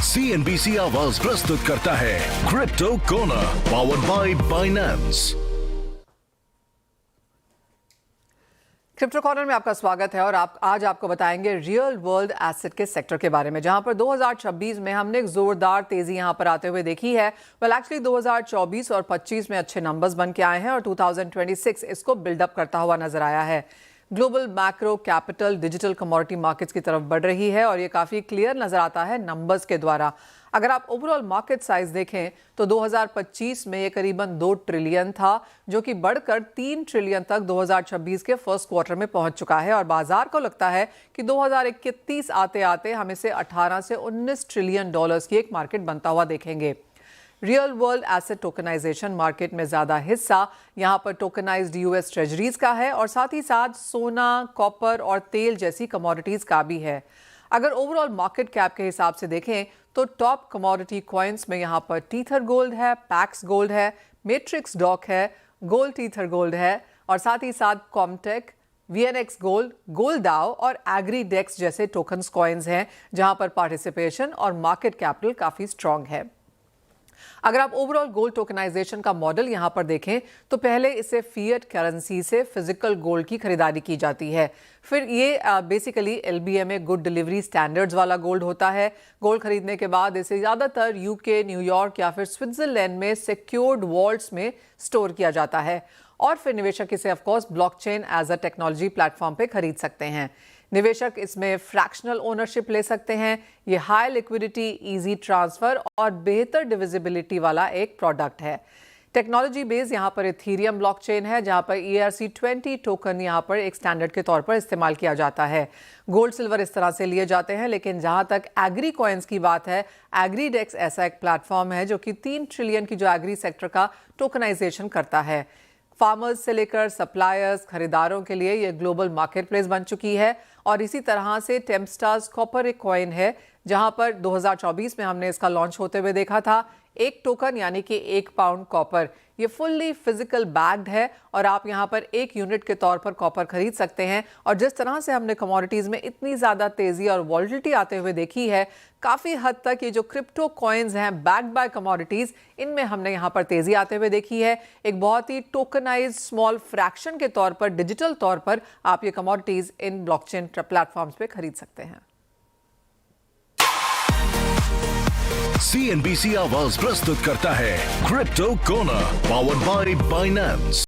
CNBC आवाज प्रस्तुत करता है crypto corner powered by Binance. Crypto corner में आपका स्वागत है और आज आपको बताएंगे रियल वर्ल्ड एसेट के सेक्टर के बारे में, जहां पर 2026 में हमने एक जोरदार तेजी यहां पर आते हुए देखी है। एक्चुअली 2024 और 25 में अच्छे नंबर्स बन के आए हैं और 2026 इसको बिल्डअप करता हुआ नजर आया है। Global macro capital digital commodity markets की तरफ बढ़ रही है और ये काफ़ी क्लियर नजर आता है नंबर्स के द्वारा। अगर आप ओवरऑल मार्केट साइज देखें तो 2025 में ये करीबन 2 ट्रिलियन था, जो कि बढ़कर 3 ट्रिलियन तक 2026 के फर्स्ट क्वार्टर में पहुंच चुका है और बाजार को लगता है कि 2031 आते आते हम इसे 18 से 19 ट्रिलियन डॉलर्स की एक मार्केट बनता हुआ देखेंगे। Real world asset tokenization market में ज़्यादा हिस्सा यहाँ पर टोकनाइज्ड यूएस ट्रेजरीज का है और साथ ही साथ सोना, कॉपर और तेल जैसी कमोडिटीज़ का भी है। अगर ओवरऑल मार्केट कैप के हिसाब से देखें तो टॉप कमोडिटी कॉइन्स में यहाँ पर टीथर गोल्ड है, पैक्स गोल्ड है, मैट्रिक्स डॉक है, गोल्ड टीथर गोल्ड है और साथ ही साथ कॉमटेक, वीएनएक्स गोल्ड, गोल्डाओ और एग्रीडेक्स जैसे टोकन्स कॉइन्स हैं, जहां पर पार्टिसिपेशन और मार्केट कैपिटल काफ़ी स्ट्रांग है। अगर आप ओवरऑल गोल्ड टोकनाइजेशन का मॉडल यहां पर देखें तो पहले इसे फिएट करेंसी से फिजिकल गोल्ड की खरीदारी की जाती है। फिर ये बेसिकली एलबीएमए गुड डिलीवरी स्टैंडर्ड्स वाला गोल्ड होता है। गोल्ड खरीदने के बाद इसे ज़्यादातर यूके, न्यूयॉर्क या फिर स्विट्जरलैंड में सिक्योर्ड वॉल्ट्स में स्टोर किया जाता है और फिर निवेशक इसे of course blockchain as a technology platform पे खरीद सकते हैं। निवेशक इसमें फ्रैक्शनल ओनरशिप ले सकते हैं। ये हाई लिक्विडिटी, इजी ट्रांसफर और बेहतर डिविजिबिलिटी वाला एक प्रोडक्ट है। टेक्नोलॉजी बेस यहाँ पर इथीरियम ब्लॉकचेन है, जहाँ पर ERC20 टोकन यहाँ पर एक स्टैंडर्ड के तौर पर इस्तेमाल किया जाता है। गोल्ड सिल्वर इस तरह से लिए जाते हैं, लेकिन जहाँ तक एग्री कॉइन्स की बात है, एग्रीडेक्स ऐसा एक प्लेटफॉर्म है जो कि 3 ट्रिलियन की जो एग्री सेक्टर का टोकनाइजेशन करता है। फार्मर्स से लेकर सप्लायर्स, खरीदारों के लिए ये ग्लोबल मार्केट प्लेस बन चुकी है और इसी तरह से टेम्स्टार्स कॉपर एक कॉइन है, जहां पर 2024 में हमने इसका लॉन्च होते हुए देखा था। एक टोकन यानी कि 1 पाउंड कॉपर, ये फुल्ली फिजिकल बैग्ड है और आप यहां पर 1 यूनिट के तौर पर कॉपर खरीद सकते हैं। और जिस तरह से हमने कमोडिटीज में इतनी ज़्यादा तेज़ी और वॉलिटिलिटी आते हुए देखी है, काफ़ी हद तक ये जो क्रिप्टो कॉइन्स हैं बैक्ड बाय कमोडिटीज़, इनमें हमने यहाँ पर तेज़ी आते हुए देखी है। एक बहुत ही टोकनाइज स्मॉल फ्रैक्शन के तौर पर, डिजिटल तौर पर आप ये कमोडिटीज़ इन ब्लॉकचेन प्लेटफॉर्म्स पे खरीद सकते हैं। CNBC आवाज प्रस्तुत करता है crypto corner powered by Binance.